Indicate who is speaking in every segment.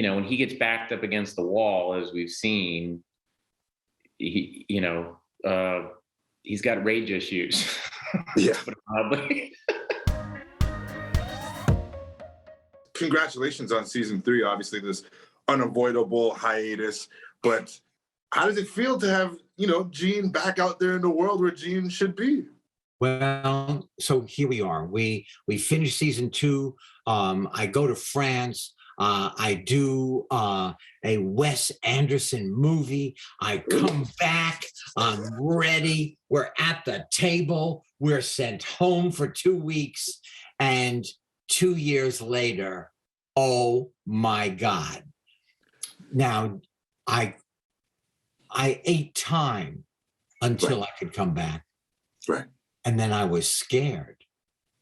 Speaker 1: when he gets backed up against the wall, as we've seen, he's got rage issues.
Speaker 2: Yeah.
Speaker 1: Probably.
Speaker 2: Congratulations on season 3. Obviously, this unavoidable hiatus. But how does it feel to have, Gene back out there in the world where Gene should be?
Speaker 3: Well, so here we are. We finished season 2. I go to France. I do a Wes Anderson movie. I come back. I'm ready. We're at the table. We're sent home for 2 weeks. And 2 years later, oh my God. Now, I ate time until I could come back.
Speaker 2: Right.
Speaker 3: And then I was scared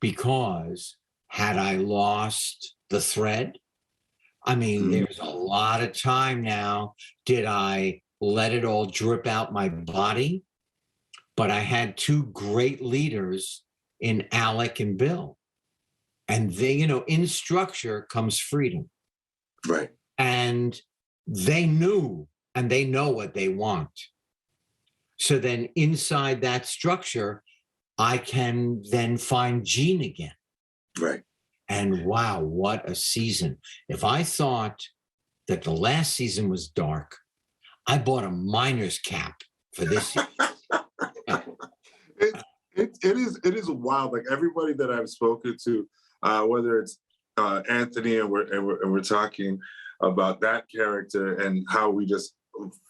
Speaker 3: because had I lost the thread? I mean, there's a lot of time now. Did I let it all drip out my body? But I had 2 great leaders in Alec and Bill. And they, in structure comes freedom.
Speaker 2: Right.
Speaker 3: And they knew, and they know what they want. So then inside that structure, I can then find Gene again.
Speaker 2: Right.
Speaker 3: And wow, what a season. If I thought that the last season was dark, I bought a miner's cap for this season.
Speaker 2: It is wild. Like everybody that I've spoken to, whether it's Anthony and we're talking about that character and how we just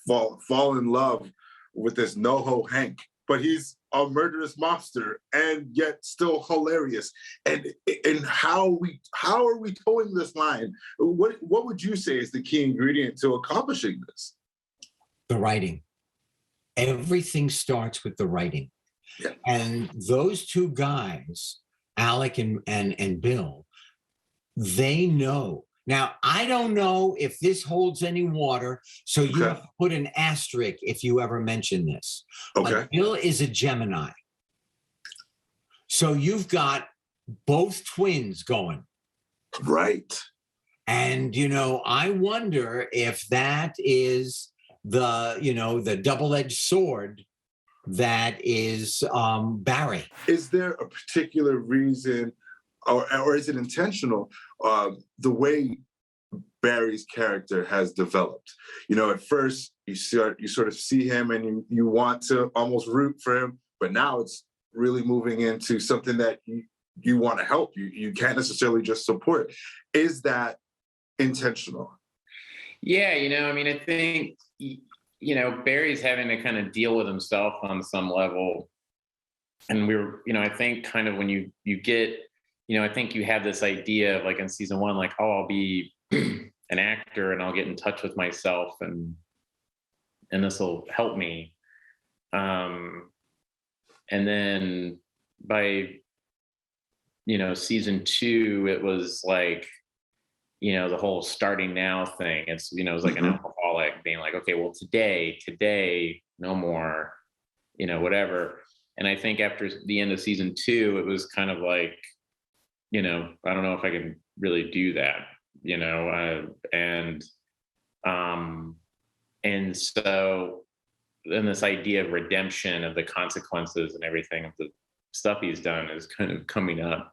Speaker 2: fall in love with this NoHo Hank, but he's a murderous monster and yet still hilarious. And how are we towing this line? What would you say is the key ingredient to accomplishing this?
Speaker 3: The writing. Everything starts with the writing.
Speaker 2: Yeah.
Speaker 3: And those 2 guys, Alec and Bill, they know. Now, I don't know if this holds any water, so you have to put an asterisk if you ever mention this.
Speaker 2: Okay.
Speaker 3: But Bill is a Gemini. So you've got both twins going.
Speaker 2: Right.
Speaker 3: And, I wonder if that is the double-edged sword that is Barry. Is
Speaker 2: there a particular reason or is it intentional, the way Barry's character has developed? At first you sort of see him and you want to almost root for him, but now it's really moving into something that you want to help. You can't necessarily just support. Is that intentional?
Speaker 1: Yeah, I think, Barry's having to kind of deal with himself on some level. And I think kind of when you get, I think you have this idea of like in season 1, like, oh, I'll be an actor and I'll get in touch with myself and this will help me. And then by, season 2, it was like, the whole starting now thing. It's, it was like an alcoholic being like, okay, well, today, no more, whatever. And I think after the end of season 2, it was kind of like, I don't know if I can really do that, and so then this idea of redemption, of the consequences and everything of the stuff he's done is kind of coming up.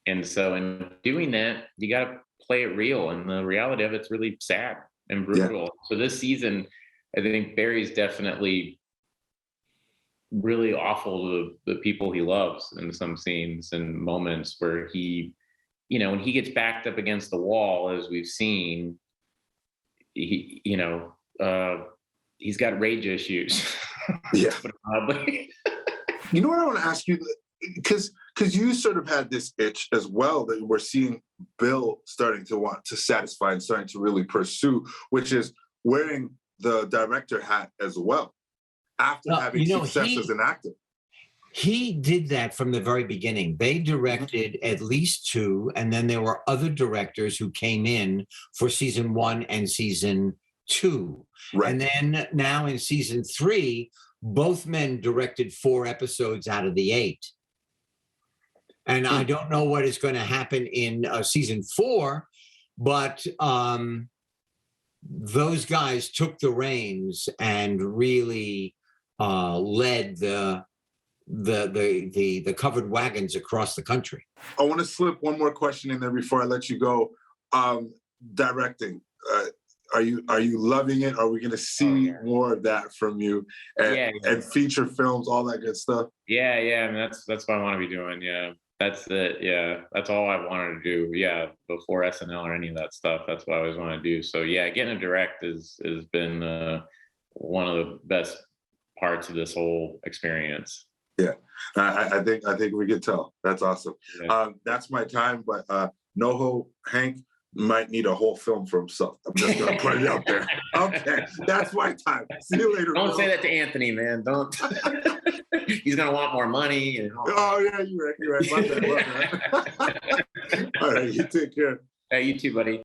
Speaker 1: And so in doing that, you got to play it real. And the reality of it's really sad and brutal. Yeah. So this season, I think Barry's definitely really awful to the people he loves in some scenes and moments where he, when he gets backed up against the wall, as we've seen, he's got rage issues.
Speaker 2: Yeah. You know what I want to ask you? Because you sort of had this itch as well that we're seeing Bill starting to want to satisfy and starting to really pursue, which is wearing the director hat as well after having success as an actor.
Speaker 3: He did that from the very beginning. They directed at least 2, and then there were other directors who came in for season 1 and season 2. Right. And then now in season 3, both men directed 4 episodes out of the 8. And I don't know what is going to happen in season 4, But those guys took the reins and really led the covered wagons across the country.
Speaker 2: I want to slip one more question in there before I let you go. Directing. Are you loving it? Are we going to see more of that from you? And feature films, all that good stuff.
Speaker 1: Yeah. I mean, that's what I want to be doing. Yeah, that's it. Yeah, that's all I wanted to do. Yeah, before SNL or any of that stuff, that's what I always want to do. So yeah, getting to direct has been one of the best parts of this whole experience.
Speaker 2: Yeah, I think we can tell. That's awesome. Yeah. That's my time, but NoHo Hank might need a whole film for himself. I'm just gonna put it out there. Okay, that's my time. See you later.
Speaker 1: Don't say that to Anthony, man. Don't. He's gonna want more money. And
Speaker 2: oh yeah, you're right. My bad. All right, you take care.
Speaker 1: Hey, you too, buddy.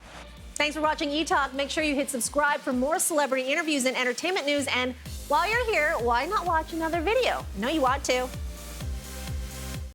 Speaker 4: Thanks for watching Etalk. Make sure you hit subscribe for more celebrity interviews and entertainment news. And while you're here, why not watch another video? I know you want to.